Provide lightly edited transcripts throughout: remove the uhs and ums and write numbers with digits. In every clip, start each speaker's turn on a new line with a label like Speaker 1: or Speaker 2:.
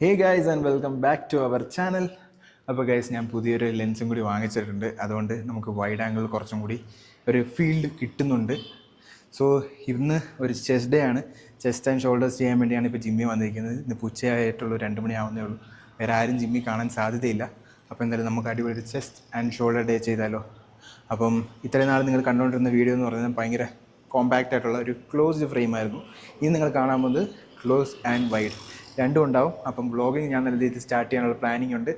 Speaker 1: Hey guys and welcome back to our channel. അപ്പോൾ guys, ഞാൻ പുതിയൊരു ലെൻസും കൂടി വാങ്ങിച്ചിട്ടുണ്ട്. അതുകൊണ്ട് നമുക്ക് വൈഡ് ആംഗിൾ കുറച്ചും കൂടി ഒരു ഫീൽഡ് കിട്ടുന്നുണ്ട്. സോ ഇന്ന് ഒരു ചെസ്റ്റ് ഡേ ആണ്. ചെസ്റ്റ് ആൻഡ് ഷോൾഡേഴ്സ് ചെയ്യാൻ വേണ്ടിയാണ് ഇപ്പോൾ ജിമ്മിൽ വന്നിരിക്കുന്നത്. ഇന്ന് ഉച്ചയായിട്ടുള്ളൂ, 2 മണിയാവുന്നേ ഉള്ളൂ. വേറെ ആരും ജിമ്മിൽ കാണാൻ സാധ്യതയില്ല. അപ്പോൾ എന്തായാലും നമുക്ക് അടിപൊളി ചെസ്റ്റ് ആൻഡ് ഷോൾഡർ ഡേ ചെയ്താലോ. അപ്പം ഇത്രയും നാൾ നിങ്ങൾ കണ്ടുകൊണ്ടിരുന്ന വീഡിയോ എന്ന് പറയുന്നത് ഭയങ്കര കോമ്പാക്റ്റ് ആയിട്ടുള്ള ഒരു ക്ലോസ്ഡ് ഫ്രെയിം ആയിരുന്നു. ഇനി നിങ്ങൾ കാണാൻ പോകുന്നത് ക്ലോസ് ആൻഡ് വൈഡ് രണ്ടും ഉണ്ടാവും. അപ്പം വ്ളോഗിങ് ഞാൻ നല്ല രീതിയിൽ സ്റ്റാർട്ട് ചെയ്യാനുള്ള പ്ലാനിങ് ഉണ്ട്.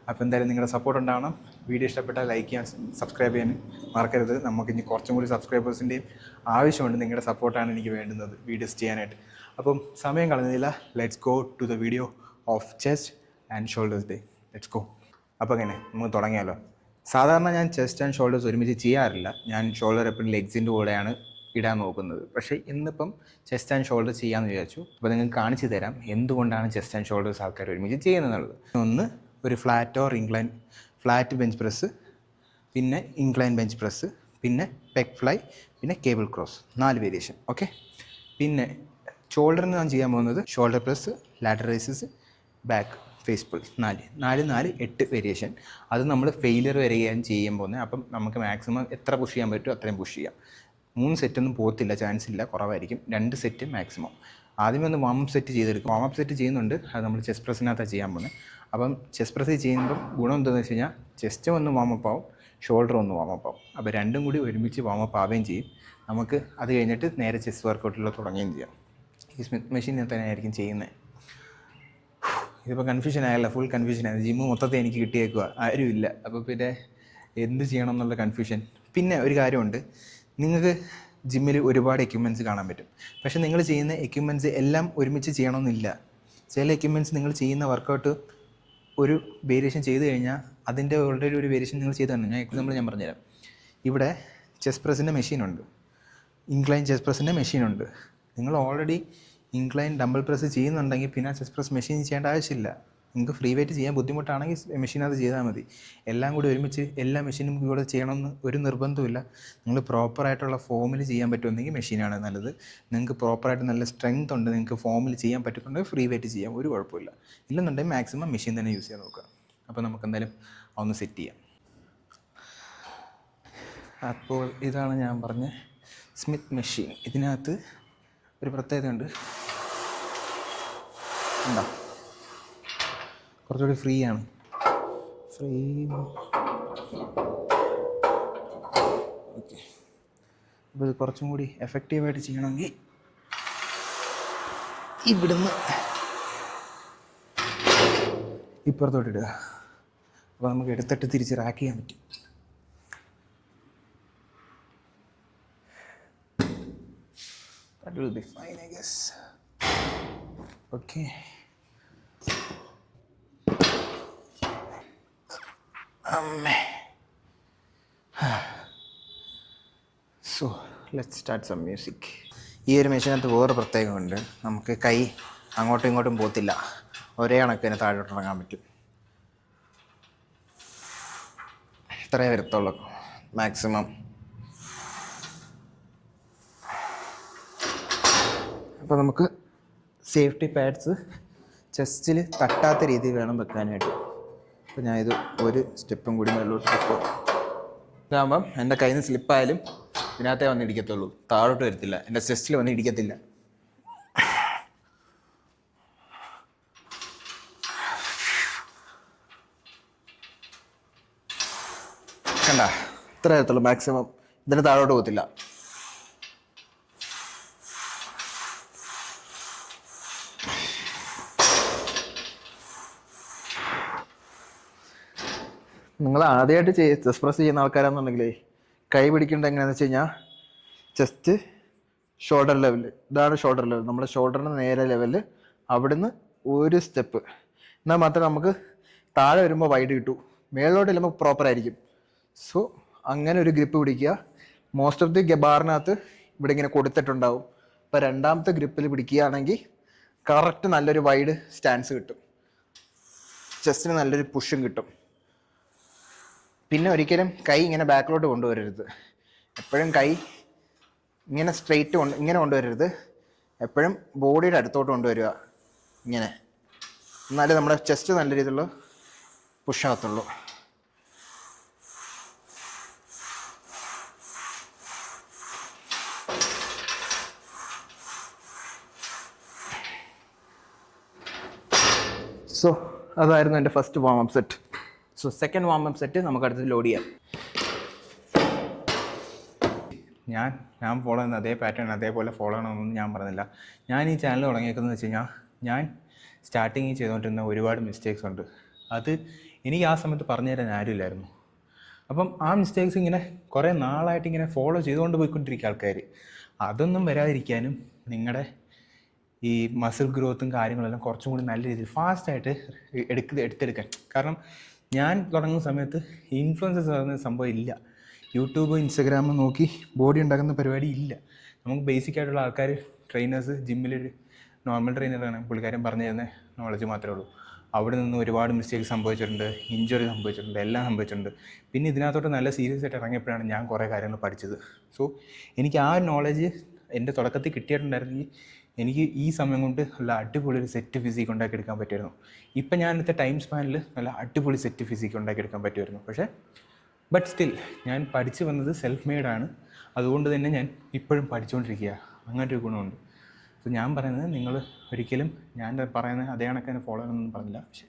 Speaker 1: അപ്പോൾ എന്തായാലും നിങ്ങളുടെ സപ്പോർട്ട് ഉണ്ടാവണം. വീഡിയോ ഇഷ്ടപ്പെട്ടാൽ ലൈക്ക് ചെയ്യാൻ, സബ്സ്ക്രൈബ് ചെയ്യാൻ മറക്കരുത്. നമുക്കിനി കുറച്ചും കൂടി സബ്സ്ക്രൈബേഴ്സിൻ്റെയും ആവശ്യമുണ്ട്. നിങ്ങളുടെ സപ്പോർട്ടാണ് എനിക്ക് വേണ്ടുന്നത് വീഡിയോസ് ചെയ്യാനായിട്ട്. അപ്പം സമയം കളഞ്ഞില്ല, let's go to the video of chest and shoulders day. Let's go. അപ്പോൾ എങ്ങനെ നമുക്ക് തുടങ്ങിയാലോ. സാധാരണ ഞാൻ ചെസ്റ്റ് ആൻഡ് ഷോൾഡേഴ്സ് ഒരുമിച്ച് ചെയ്യാറില്ല. ഞാൻ ഷോൾഡർ എപ്പോഴും ലെഗ്സിൻ്റെ കൂടെയാണ് ഇടാൻ നോക്കുന്നത്. പക്ഷേ ഇന്നിപ്പം ചെസ്റ്റ് ആൻഡ് ഷോൾഡേഴ്സ് ചെയ്യാമെന്ന് വിചാരിച്ചു. അപ്പോൾ നിങ്ങൾക്ക് കാണിച്ചു തരാം എന്തുകൊണ്ടാണ് ചെസ്റ്റ് ആൻഡ് ഷോൾഡേഴ്സ് ആൾക്കാർ ഒരുമിച്ച് ചെയ്യുന്നത്. ഒന്ന്, ഒരു flat or incline flat bench press, പിന്നെ ഇൻക്ലൈൻ ബെഞ്ച് പ്രസ്, പിന്നെ പെഗ് ഫ്ലൈ, പിന്നെ കേബിൾ ക്രോസ്. 4 വേരിയേഷൻ. ഓക്കെ. പിന്നെ ഷോൾഡറിന് ഞാൻ ചെയ്യാൻ പോകുന്നത് shoulder press, lateral raises, back face pull. 4 8 variation. അത് നമ്മൾ ഫെയിലിയർ വരെയാണ് ചെയ്യാൻ പോകുന്നത്. അപ്പം നമുക്ക് മാക്സിമം എത്ര പുഷ് ചെയ്യാൻ പറ്റുമോ അത്രയും പുഷ് ചെയ്യാം. 3 സെറ്റൊന്നും പോകത്തില്ല, ചാൻസ് ഇല്ല, കുറവായിരിക്കും. 2 സെറ്റ് മാക്സിമം. ആദ്യമേ ഒന്ന് വാമപ്പ് സെറ്റ് ചെയ്തെടുക്കും. വാമപ്പ് സെറ്റ് ചെയ്യുന്നുണ്ട്, അത് നമ്മൾ ചെസ്റ്റ് പ്രസ്സിനകത്താണ് ചെയ്യാൻ പോകുന്നത്. അപ്പം ചെസ്റ്റ് പ്രസ് ചെയ്യുമ്പം ഗുണം എന്താണെന്ന് വെച്ച് കഴിഞ്ഞാൽ ചെസ്റ്റ് ഒന്ന് വാമപ്പ് ആവും, ഷോൾഡർ ഒന്ന് വാമപ്പ് ആവും. അപ്പോൾ രണ്ടും കൂടി ഒരുമിച്ച് വാമപ്പ് ആവുകയും ചെയ്യും. നമുക്ക് അത് കഴിഞ്ഞിട്ട് നേരെ ചെസ്റ്റ് വർക്കൗട്ടിൽ തുടങ്ങുകയും ചെയ്യാം. ഈ സ്മിത്ത് മെഷീനിൽ തന്നെ ആയിരിക്കും ചെയ്യുന്നത്. ഇതിപ്പോൾ കൺഫ്യൂഷൻ ആയല്ല, ഫുൾ കൺഫ്യൂഷൻ ആയിരുന്നു. ജിമ്മ് മൊത്തത്തിൽ എനിക്ക് കിട്ടിയേക്കുക, ആരുമില്ല. അപ്പോൾ പിന്നെ എന്ത് ചെയ്യണം എന്നുള്ള കൺഫ്യൂഷൻ. പിന്നെ ഒരു കാര്യമുണ്ട്, നിങ്ങൾക്ക് ജിമ്മിൽ ഒരുപാട് എക്യുപ്മെൻറ്റ്സ് കാണാൻ പറ്റും. പക്ഷേ നിങ്ങൾ ചെയ്യുന്ന എക്യുപ്മെൻറ്റ്സ് എല്ലാം ഒരുമിച്ച് ചെയ്യണമെന്നില്ല. ചില എക്യുപ്മെൻറ്റ്സ് നിങ്ങൾ ചെയ്യുന്ന വർക്കൗട്ട് ഒരു വേരിയേഷൻ ചെയ്ത് കഴിഞ്ഞാൽ അതിൻ്റെ ഓൾറെഡി ഒരു വേരിയേഷൻ നിങ്ങൾ ചെയ്ത് തന്നെ. എക്സാമ്പിൾ ഞാൻ പറഞ്ഞുതരാം. ഇവിടെ ചെസ്റ്റ് പ്രസ്സിൻ്റെ മെഷീനുണ്ട്, ഇൻക്ലൈൻ ചെസ്റ്റ് പ്രസ്സിൻ്റെ മെഷീനുണ്ട്. നിങ്ങൾ ഓൾറെഡി ഇൻക്ലൈൻ ഡംബിൾ പ്രസ് ചെയ്യുന്നുണ്ടെങ്കിൽ പിന്നെ ചെസ്റ്റ് പ്രസ് മെഷീൻ ചെയ്യേണ്ട ആവശ്യമില്ല. നിങ്ങൾക്ക് ഫ്രീ വെയിറ്റ് ചെയ്യാൻ ബുദ്ധിമുട്ടാണെങ്കിൽ മെഷീനകത്ത് ചെയ്താൽ മതി. എല്ലാം കൂടി ഒരുമിച്ച് എല്ലാ മെഷീനും കൂടെ ചെയ്യണമെന്ന് ഒരു നിർബന്ധമില്ല. നിങ്ങൾ പ്രോപ്പറായിട്ടുള്ള ഫോമിൽ ചെയ്യാൻ പറ്റുമെന്നെങ്കിൽ മെഷീനാണ് നല്ലത്. നിങ്ങൾക്ക് പ്രോപ്പറായിട്ട് നല്ല സ്ട്രെങ്ത് ഉണ്ട്, നിങ്ങൾക്ക് ഫോമിൽ ചെയ്യാൻ പറ്റുന്നുണ്ടെങ്കിൽ ഫ്രീ വെയിറ്റ് ചെയ്യാം, ഒരു കുഴപ്പമില്ല. ഇല്ലെന്നുണ്ടെങ്കിൽ മാക്സിമം മെഷീൻ തന്നെ യൂസ് ചെയ്യാൻ നോക്കുക. അപ്പോൾ നമുക്ക് എന്തായാലും ഒന്ന് സെറ്റ് ചെയ്യാം. അപ്പോൾ ഇതാണ് ഞാൻ പറഞ്ഞ സ്മിത്ത് മെഷീൻ. ഇതിനകത്ത് ഒരു പ്രത്യേകതയുണ്ട്, ഉണ്ടോ? കുറച്ചുകൂടി ഫ്രീ ആണ്. ഓക്കെ. അപ്പോൾ ഇത് കുറച്ചും കൂടി എഫക്റ്റീവായിട്ട് ചെയ്യണമെങ്കിൽ ഇവിടുന്ന് ഇപ്പുറത്തോട്ടിടുക. അപ്പോൾ നമുക്ക് എടുത്തിട്ട് തിരിച്ച് റാക്ക് ചെയ്യാൻ പറ്റും. That will be fine, I guess. Okay. So, let's start some music. ഈ ഒരു മെഷീനകത്ത് വേറെ പ്രത്യേകമുണ്ട്. നമുക്ക് കൈ അങ്ങോട്ടും ഇങ്ങോട്ടും പോകത്തില്ല, ഒരേ കണക്കിന് താഴോട്ട് ഇറങ്ങാൻ പറ്റും. ഇത്രയേ വരത്തുള്ളൂ മാക്സിമം. അപ്പോൾ നമുക്ക് സേഫ്റ്റി പാഡ്സ് ചെസ്റ്റിൽ തട്ടാത്ത രീതിയിൽ വേണം വെക്കാനായിട്ട്. അപ്പോൾ ഞാനിത് ഒരു സ്റ്റെപ്പും കൂടി മേലോട്ട് വെക്കും. ഇതാകുമ്പം എൻ്റെ കയ്യിൽ നിന്ന് സ്ലിപ്പായാലും ഇതിനകത്തേ വന്ന് ഇടിക്കത്തുള്ളൂ, താഴോട്ട് വരത്തില്ല, എൻ്റെ ചെസ്റ്റിൽ വന്ന് ഇടിക്കത്തില്ല. കണ്ട, ഇത്ര വരത്തുള്ളൂ മാക്സിമം. ഇതിന് താഴോട്ട് പോകത്തില്ല. നിങ്ങൾ ആദ്യമായിട്ട് ചെസ്റ്റ് പ്രസ് ചെയ്യുന്ന ആൾക്കാരാണെന്നുണ്ടെങ്കിലേ കൈ പിടിക്കേണ്ടത് എങ്ങനെയാണെന്ന് വെച്ച് കഴിഞ്ഞാൽ ചെസ്റ്റ് ഷോൾഡർ ലെവൽ, ഇതാണ് ഷോൾഡർ ലെവൽ, നമ്മുടെ ഷോൾഡറിന് നേരെ ലെവലിൽ അവിടുന്ന് ഒരു സ്റ്റെപ്പ്. എന്നാൽ മാത്രമേ നമുക്ക് താഴെ വരുമ്പോൾ വൈഡ് കിട്ടൂ, മേളിലോട്ട് ചെല്ലുമ്പോൾ പ്രോപ്പറായിരിക്കും. സോ അങ്ങനെ ഒരു ഗ്രിപ്പ് പിടിക്കുക. മോസ്റ്റ് ഓഫ് ദി ബാറിനകത്ത് ഇവിടെ ഇങ്ങനെ കൊടുത്തിട്ടുണ്ടാവും. ഇപ്പോൾ രണ്ടാമത്തെ ഗ്രിപ്പിൽ പിടിക്കുകയാണെങ്കിൽ കറക്റ്റ് നല്ലൊരു വൈഡ് സ്റ്റാൻസ് കിട്ടും, ചെസ്റ്റിന് നല്ലൊരു പുഷും കിട്ടും. പിന്നെ ഒരിക്കലും കൈ ഇങ്ങനെ ബാക്കിലോട്ട് കൊണ്ടുവരരുത്. എപ്പോഴും കൈ ഇങ്ങനെ സ്ട്രെയിറ്റ് ഇങ്ങനെ കൊണ്ടുവരരുത്. എപ്പോഴും ബോഡിയുടെ അടുത്തോട്ട് കൊണ്ടുവരിക. ഇങ്ങനെ എന്നാലേ നമ്മുടെ ചെസ്റ്റ് നല്ല രീതിയിലുള്ള പുഷാകത്തുള്ളൂ. സോ അതായിരുന്നു എൻ്റെ first warm up set. So second warm up set നമുക്ക് അടുത്ത് ലോഡ് ചെയ്യാം. ഞാൻ ഫോളോ ചെയ്യുന്ന അതേ പാറ്റേൺ അതേപോലെ ഫോളോ ചെയ്യണമെന്നൊന്നും ഞാൻ പറഞ്ഞില്ല. ഞാൻ ഈ ചാനൽ തുടങ്ങിയേക്കുന്നത് വെച്ച് കഴിഞ്ഞാൽ ഞാൻ സ്റ്റാർട്ടിങ് ചെയ്തുകൊണ്ടിരുന്ന ഒരുപാട് മിസ്റ്റേക്സ് ഉണ്ട്. അത് എനിക്ക് ആ സമയത്ത് പറഞ്ഞു തരാൻ ആരുമില്ലായിരുന്നു. അപ്പം ആ മിസ്റ്റേക്സ് ഇങ്ങനെ കുറേ നാളായിട്ട് ഇങ്ങനെ ഫോളോ ചെയ്തുകൊണ്ട് പോയിക്കൊണ്ടിരിക്കുക ആൾക്കാർ. അതൊന്നും വരാതിരിക്കാനും നിങ്ങളുടെ ഈ മസിൽ ഗ്രോത്തും കാര്യങ്ങളെല്ലാം കുറച്ചും കൂടി നല്ല രീതിയിൽ ഫാസ്റ്റായിട്ട് എടുത്തെടുക്കാൻ. കാരണം ഞാൻ തുടങ്ങുന്ന സമയത്ത് ഇൻഫ്ലുവൻസസ് പറയുന്ന സംഭവം ഇല്ല. യൂട്യൂബ് ഇൻസ്റ്റഗ്രാം നോക്കി ബോഡി ഉണ്ടാക്കുന്ന പരിപാടി ഇല്ല. നമുക്ക് ബേസിക് ആയിട്ടുള്ള ആൾക്കാർ ട്രെയിനേഴ്സ് ജിമ്മിലൊരു നോർമൽ ട്രെയിനറാണ്, പുള്ളിക്കാരൻ പറഞ്ഞു തരുന്ന നോളജ് മാത്രമേ ഉള്ളൂ. അവിടെ നിന്ന് ഒരുപാട് മിസ്റ്റേക്ക് സംഭവിച്ചിട്ടുണ്ട്, ഇഞ്ചുറി സംഭവിച്ചിട്ടുണ്ട്, എല്ലാം സംഭവിച്ചിട്ടുണ്ട്. പിന്നെ ഇതിനകത്തോട്ട് നല്ല സീരിയസ് ആയിട്ട് ഇറങ്ങിയപ്പോഴാണ് ഞാൻ കുറേ കാര്യങ്ങൾ പഠിച്ചത്. സോ എനിക്ക് ആ നോളജ് എൻ്റെ തുടക്കത്തിൽ കിട്ടിയിട്ടുണ്ടായിരുന്നെങ്കിൽ എനിക്ക് ഈ സമയം കൊണ്ട് നല്ല അടിപൊളി ഒരു സെറ്റ് ഫിസിക്ക് ഉണ്ടാക്കിയെടുക്കാൻ പറ്റുമായിരുന്നു. ഇപ്പം ഞാനെടുത്ത ടൈം സ്പാനിൽ നല്ല അടിപൊളി സെറ്റ് ഫിസിക്ക് ഉണ്ടാക്കിയെടുക്കാൻ പറ്റുമായിരുന്നു. പക്ഷേ ബട്ട് സ്റ്റിൽ ഞാൻ പഠിച്ചു വന്നത് സെൽഫ് മെയ്ഡാണ്. അതുകൊണ്ട് തന്നെ ഞാൻ ഇപ്പോഴും പഠിച്ചുകൊണ്ടിരിക്കുക. അങ്ങനൊരു ഗുണമുണ്ട്. സോ ഞാൻ പറയുന്നത് നിങ്ങൾ ഒരിക്കലും ഞാൻ പറയുന്നത് അതേ കണക്ക് തന്നെ ഫോളോ ചെയ്യണമെന്നൊന്നും പറഞ്ഞില്ല. പക്ഷേ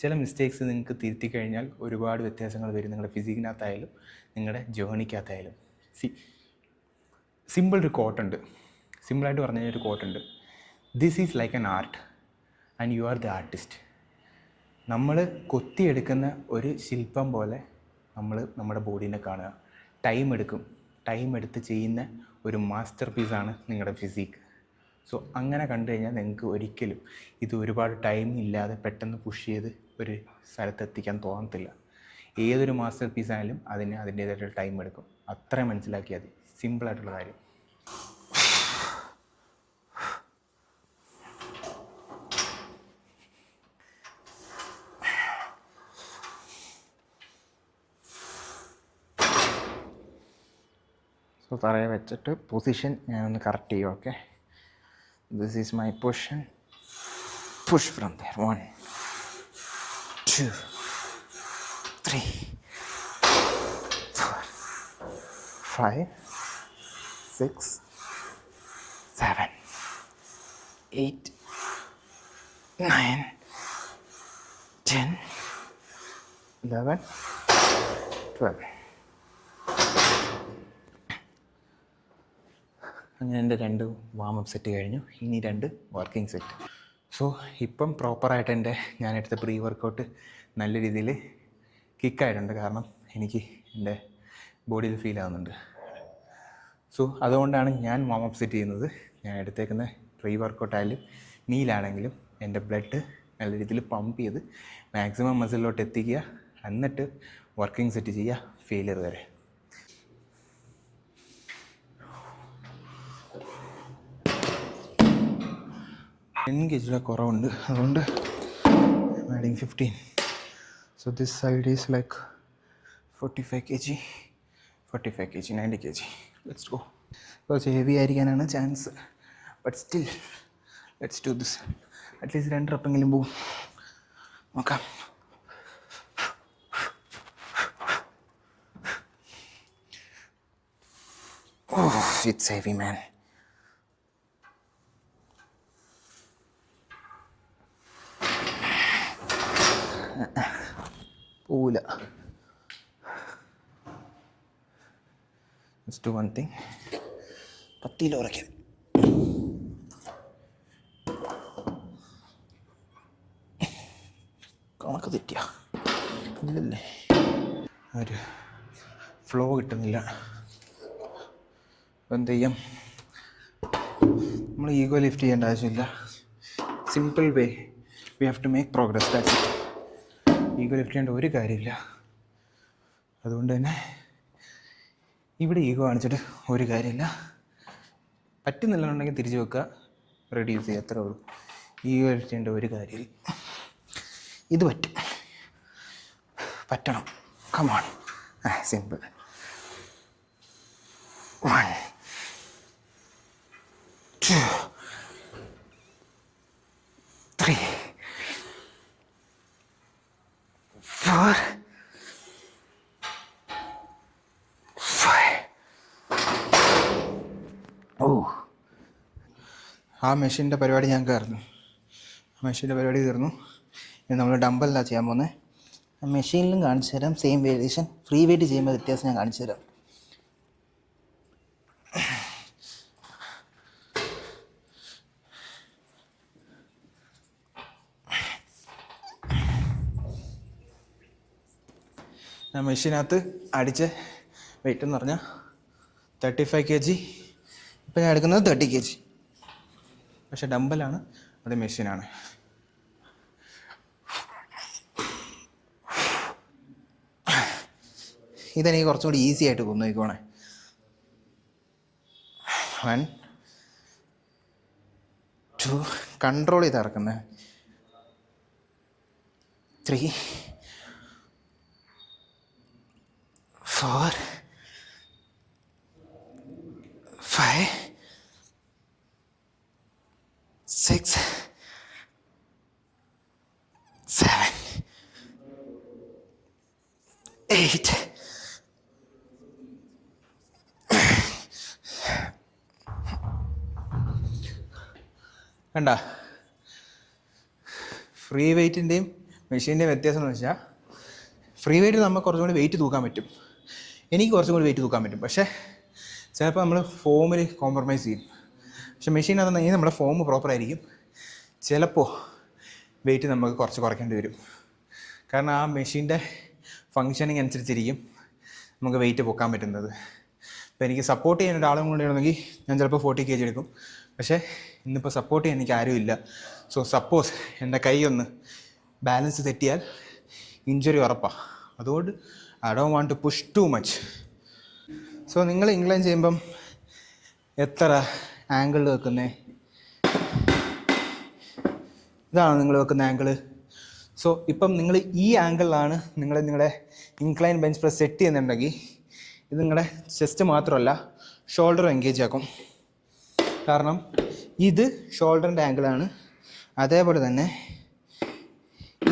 Speaker 1: ചില മിസ്റ്റേക്സ് നിങ്ങൾക്ക് തിരുത്തി കഴിഞ്ഞാൽ ഒരുപാട് വ്യത്യാസങ്ങൾ വരും. നിങ്ങളുടെ ഫിസിക്കിനകത്തായാലും നിങ്ങളുടെ ജേണിക്കകത്തായാലും. സിമ്പിൾ ഒരു കോട്ടുണ്ട്, സിമ്പിളായിട്ട് പറഞ്ഞു കഴിഞ്ഞാൽ ഒരു കോട്ടുണ്ട്. This is like an art and you are the artist. നമ്മൾ കൊത്തിയെടുക്കുന്ന ഒരു ശില്പം പോലെ നമ്മൾ നമ്മുടെ ബോഡീനെ കാണുക. ടൈം എടുത്ത് ചെയ്യുന്ന ഒരു മാസ്റ്റർ പീസാണ് നിങ്ങളുടെ ഫിസിക്ക്. സോ അങ്ങനെ കണ്ടു കഴിഞ്ഞാൽ നിങ്ങൾക്ക് ഒരിക്കലും ഇത് ഒരുപാട് ടൈം ഇല്ലാതെ പെട്ടെന്ന് പുഷ് ചെയ്ത് ഒരു സ്ഥലത്തെത്തിക്കാൻ തോന്നത്തില്ല. ഏതൊരു മാസ്റ്റർ പീസായാലും അതിൻ്റേതായിട്ടുള്ള ടൈം എടുക്കും. അത്രയും മനസ്സിലാക്കിയാൽ മതി. സിമ്പിളായിട്ടുള്ള കാര്യം. സോ തറയെ വെച്ചിട്ട് പൊസിഷൻ ഞാനൊന്ന് കറക്റ്റ് ചെയ്യും. Okay, this is my position. Push from there. 1 2 3 4 5 6 7 8 9 10 11 12. അങ്ങനെ എൻ്റെ 2 വാം അപ്പ് സെറ്റ് കഴിഞ്ഞു. ഇനി 2 വർക്കിംഗ് സെറ്റ്. സോ ഇപ്പം പ്രോപ്പറായിട്ട് ഞാനെടുത്ത പ്രീ വർക്കൗട്ട് നല്ല രീതിയിൽ കിക്കായിട്ടുണ്ട്. കാരണം എനിക്ക് എൻ്റെ ബോഡിയിൽ ഫീൽ ആകുന്നുണ്ട്. സോ അതുകൊണ്ടാണ് ഞാൻ വാം അപ്പ് സെറ്റ് ചെയ്യുന്നത്. ഞാൻ എടുത്തേക്കുന്ന പ്രീ വർക്കൗട്ടായാലും മീലാണെങ്കിലും എൻ്റെ ബ്ലഡ് നല്ല രീതിയിൽ പമ്പ് ചെയ്ത് മാക്സിമം മസിലിലോട്ട് എത്തിക്കുക. എന്നിട്ട് വർക്കിംഗ് സെറ്റ് ചെയ്യുക ഫെയിലിയർ വരെ. കെജിയുടെ കുറവുണ്ട്, അതുകൊണ്ട് adding 15. So this side is like 45 kg, 90 kg. Let's go. കുറച്ച് ഹെവി ആയിരിക്കാനാണ് chance. But still let's do this. At least 2 റെപ്പെങ്കിലും പോവും. നോക്കാം. Oh, it's heavy man. പോവില്ല. Let's do one thing. 10 kilo ഉറയ്ക്കാം. കണക്ക് തെറ്റിയ ഇല്ലല്ലേ, ഒരു ഫ്ലോ കിട്ടുന്നില്ല. എന്ത് ചെയ്യാം, നമ്മൾ ഈഗോ ലിഫ്റ്റ് ചെയ്യേണ്ട ആവശ്യമില്ല. Simple way we have to make progress. That's it. Ego lift ചെയ്യേണ്ട ഒരു കാര്യമില്ല. അതുകൊണ്ട് തന്നെ ഇവിടെ ഈഗോ കാണിച്ചിട്ട് ഒരു കാര്യമില്ല. പറ്റുന്നില്ലെന്നുണ്ടെങ്കിൽ തിരിച്ചു വെക്കുക, റെഡ്യൂസ് ചെയ്യുക, അത്രേ ഉള്ളൂ. ഈഗോ ലിഫ്റ്റ് ചെയ്യേണ്ട ഒരു കാര്യമില്ല. ഇത് പറ്റണം. Come on, simple. 1 2 3 4, 5. ഓ, ആ മെഷീൻ്റെ പരിപാടി ഞാൻ കയറുന്നു. ആ മെഷീൻ്റെ പരിപാടി തീർന്നു. ഇനി നമ്മൾ ഡമ്പല്ല ചെയ്യാൻ പോകുന്നത്. മെഷീനിലും കാണിച്ചു തരാം സെയിം വേരിയേഷൻ. ഫ്രീ വെയിറ്റ് ചെയ്യുമ്പോൾ വ്യത്യാസം ഞാൻ കാണിച്ചു തരാം. ഞാൻ മെഷീനകത്ത് അടിച്ച വെയിറ്റ് എന്ന് പറഞ്ഞാൽ 35 kg. ഇപ്പം ഞാൻ എടുക്കുന്നത് 30 kg. പക്ഷെ ഡമ്പലാണ്, അത് മെഷീനാണ്. ഇതെനിക്ക് കുറച്ചും കൂടി ഈസി ആയിട്ട് നോക്കിക്കോണേ. 1, 2, കൺട്രോൾ ചെയ്ത് ഇറക്കുന്നത്. 3, 4, 5, 6, 7, 8. കണ്ട, ഫ്രീ വെയ്റ്റിൻ്റെയും മെഷീൻ്റെയും വ്യത്യാസം എന്ന് വെച്ചാൽ ഫ്രീ വെയ്റ്റ് നമുക്ക് കുറച്ചും കൂടി വെയിറ്റ് തൂക്കാൻ പറ്റും. എനിക്ക് കുറച്ചും കൂടി വെയിറ്റ് തൂക്കാൻ പറ്റും. പക്ഷേ ചിലപ്പോൾ നമ്മൾ ഫോമിൽ കോംപ്രമൈസ് ചെയ്യും. പക്ഷെ മെഷീനകത്തുണ്ടെങ്കിൽ നമ്മുടെ ഫോം പ്രോപ്പറായിരിക്കും. ചിലപ്പോൾ വെയിറ്റ് നമുക്ക് കുറച്ച് കുറയ്ക്കേണ്ടി വരും. കാരണം ആ മെഷീൻ്റെ ഫങ്ഷനിങ് അനുസരിച്ചിരിക്കും നമുക്ക് വെയിറ്റ് പൊക്കാൻ പറ്റുന്നത്. ഇപ്പോൾ എനിക്ക് സപ്പോർട്ട് ചെയ്യാൻ ഒരാളും കൂടി ഉണ്ടെങ്കിൽ ഞാൻ ചിലപ്പോൾ 40 kg എടുക്കും. പക്ഷേ ഇന്നിപ്പോൾ സപ്പോർട്ട് ചെയ്യാൻ എനിക്ക് ആരുമില്ല. സോ സപ്പോസ് എൻ്റെ കൈ ഒന്ന് ബാലൻസ് തെറ്റിയാൽ ഇഞ്ചുറി ഉറപ്പാണ്. അതുകൊണ്ട് I don't want to push too much. So നിങ്ങൾ ഇൻക്ലൈൻ ചെയ്യുമ്പം എത്ര ആംഗിളിൽ വെക്കുന്നത്? ഇതാണ് നിങ്ങൾ വെക്കുന്ന ആംഗിള്. സോ ഇപ്പം നിങ്ങൾ ഈ ആംഗിളിലാണ് നിങ്ങളുടെ ഇൻക്ലൈൻ ബെഞ്ച് പ്രസ് സെറ്റ് ചെയ്യുന്നുണ്ടെങ്കിൽ ഇത് നിങ്ങളുടെ ചെസ്റ്റ് മാത്രമല്ല ഷോൾഡറും എൻഗേജ് ആക്കും. കാരണം ഇത് ഷോൾഡറിൻ്റെ ആംഗിളാണ്, അതേപോലെ തന്നെ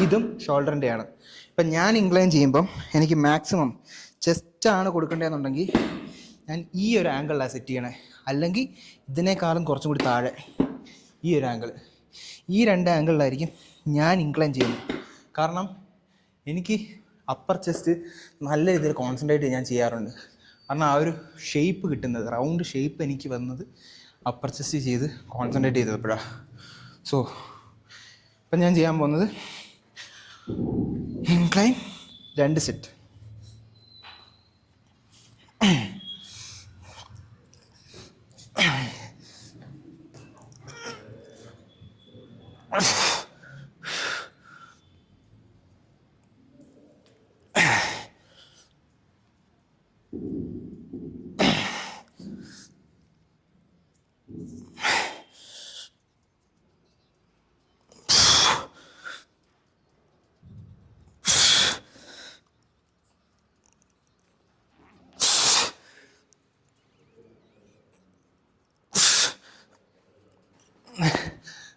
Speaker 1: ഇതും ഷോൾഡറിൻ്റെയാണ്. ഇപ്പം ഞാൻ ഇൻക്ലൈൻ ചെയ്യുമ്പം എനിക്ക് മാക്സിമം ചെസ്റ്റാണ് കൊടുക്കേണ്ടതെന്നുണ്ടെങ്കിൽ ഞാൻ ഈ ഒരു ആംഗിളിലാണ് സെറ്റ് ചെയ്യണേ. അല്ലെങ്കിൽ ഇതിനേക്കാളും കുറച്ചും കൂടി താഴെ ഈ ഒരു ആംഗിൾ. ഈ 2 ആംഗിളിലായിരിക്കും ഞാൻ ഇൻക്ലൈൻ ചെയ്യുന്നത്. കാരണം എനിക്ക് അപ്പർ ചെസ്റ്റ് നല്ല രീതിയിൽ കോൺസെൻട്രേറ്റ് ഞാൻ ചെയ്യാറുണ്ട്. കാരണം ആ ഒരു ഷേപ്പ് കിട്ടുന്നത്, റൗണ്ട് ഷേപ്പ് എനിക്ക് വന്നത് അപ്പർ ചെസ്റ്റ് ചെയ്ത് കോൺസെൻട്രേറ്റ് ചെയ്തപ്പോഴാണ്. സോ ഇപ്പം ഞാൻ ചെയ്യാൻ പോകുന്നത് ഇൻക്ലൈൻ 2 സെറ്റ്.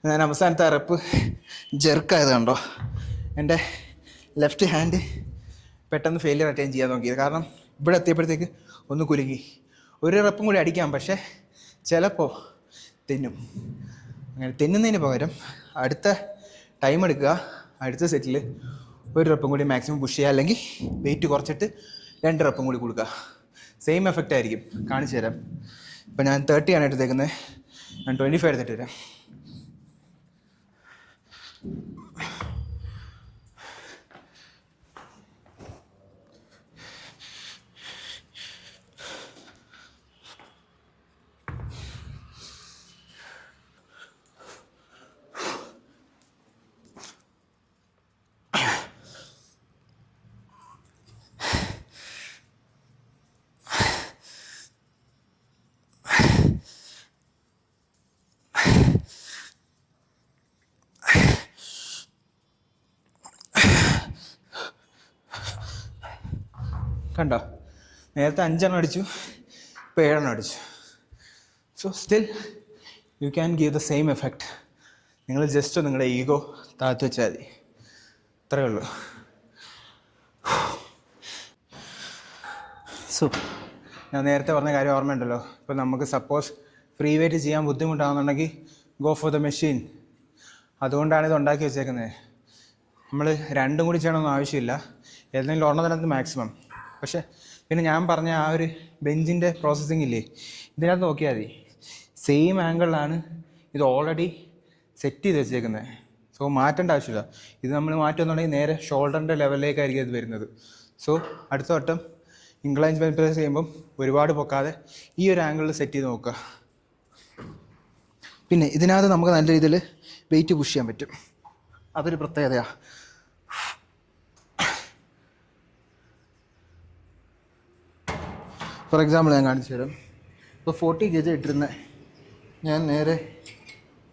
Speaker 1: ഞാൻ അവസാനത്തെ റെപ്പ് ജെർക്കായത് കണ്ടോ? എൻ്റെ ലെഫ്റ്റ് ഹാൻഡ് പെട്ടെന്ന് ഫെയിലിയർ അറ്റൈൻ ചെയ്യാൻ നോക്കിയത്. കാരണം ഇവിടെ എത്തിയപ്പോഴത്തേക്ക് ഒന്ന് കുലുങ്ങി. ഒരു റെപ്പും കൂടി അടിക്കാം, പക്ഷേ ചിലപ്പോൾ തെന്നും. അങ്ങനെ തെന്നുന്നതിന് പകരം അടുത്ത ടൈം എടുക്കുക, അടുത്ത സെറ്റിൽ ഒരു റെപ്പും കൂടി മാക്സിമം പുഷ് ചെയ്യുക, അല്ലെങ്കിൽ വെയിറ്റ് കുറച്ചിട്ട് 2 റെപ്പും കൂടി കൊടുക്കുക. സെയിം എഫക്റ്റ് ആയിരിക്കും. കാണിച്ചു തരാം. ഇപ്പം ഞാൻ 30 ആണ് എടുത്തേക്കുന്നത്. ഞാൻ 25 എടുത്തിട്ട് വരാം. കണ്ടോ? നേരത്തെ 5 എണ്ണം അടിച്ചു, ഇപ്പോൾ 7 എണ്ണം അടിച്ചു. So still you can give the same effect. നിങ്ങൾ ജസ്റ്റ് നിങ്ങളുടെ ഈഗോ താഴ്ത്തി വെച്ചാൽ മതി. അത്രയേ ഉള്ളൂ. സോ ഞാൻ നേരത്തെ പറഞ്ഞ കാര്യം ഓർമ്മയുണ്ടല്ലോ, ഇപ്പോൾ നമുക്ക് സപ്പോസ് ഫ്രീ വെയിറ്റ് ചെയ്യാൻ ബുദ്ധിമുട്ടാകുന്നുണ്ടെങ്കിൽ ഗോ ഫോർ ദ മെഷീൻ. അതുകൊണ്ടാണ് ഇത് ഉണ്ടാക്കി വെച്ചേക്കുന്നത്. നമ്മൾ രണ്ടും കൂടി ചെയ്യണമെന്ന് ആവശ്യമില്ല, ഏതെങ്കിലും ഒരെണ്ണത്തിനകത്ത് മാക്സിമം. പക്ഷേ പിന്നെ ഞാൻ പറഞ്ഞ ആ ഒരു ബെഞ്ചിൻ്റെ പ്രോസസ്സിംഗ് ഇല്ലേ, ഇതിനകത്ത് നോക്കിയാൽ മതി, സെയിം ആംഗിളിലാണ് ഇത് ഓൾറെഡി സെറ്റ് ചെയ്ത് വെച്ചേക്കുന്നത്. സോ മാറ്റേണ്ട ആവശ്യമില്ല. ഇത് നമ്മൾ മാറ്റുമെന്നുണ്ടെങ്കിൽ നേരെ ഷോൾഡറിൻ്റെ ലെവലിലേക്കായിരിക്കും ഇത് വരുന്നത്. സോ അടുത്ത വട്ടം ഇൻക്ലൈൻ ബെഞ്ച് പ്രസ് ചെയ്യുമ്പം ഒരുപാട് പൊക്കാതെ ഈ ഒരു ആംഗിളിൽ സെറ്റ് ചെയ്ത് നോക്കുക. പിന്നെ ഇതിനകത്ത് നമുക്ക് നല്ല രീതിയിൽ വെയിറ്റ് പുഷ് ചെയ്യാൻ പറ്റും, അതൊരു പ്രത്യേകതയാണ്. ഫോർ എക്സാമ്പിൾ ഞാൻ കാണിച്ചു തരാം. ഇപ്പോൾ 40 kg ഇട്ടിരുന്ന ഞാൻ നേരെ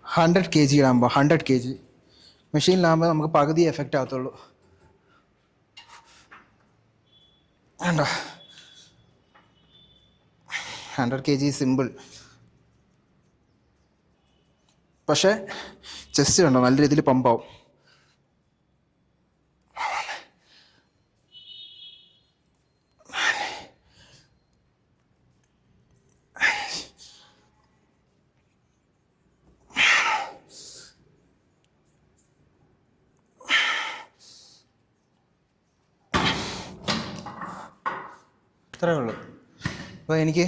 Speaker 1: 100 kg ഇടാകുമ്പോൾ 100 kg മെഷീനിലാകുമ്പോൾ നമുക്ക് പകുതി എഫക്റ്റ് ആകത്തുള്ളൂ. വേണ്ട, 100 kg സിമ്പിൾ. പക്ഷേ ചെസ്റ്റ് കണ്ടോ നല്ല രീതിയിൽ പമ്പാവും. ഇത്രയേ ഉള്ളൂ. അപ്പോൾ എനിക്ക്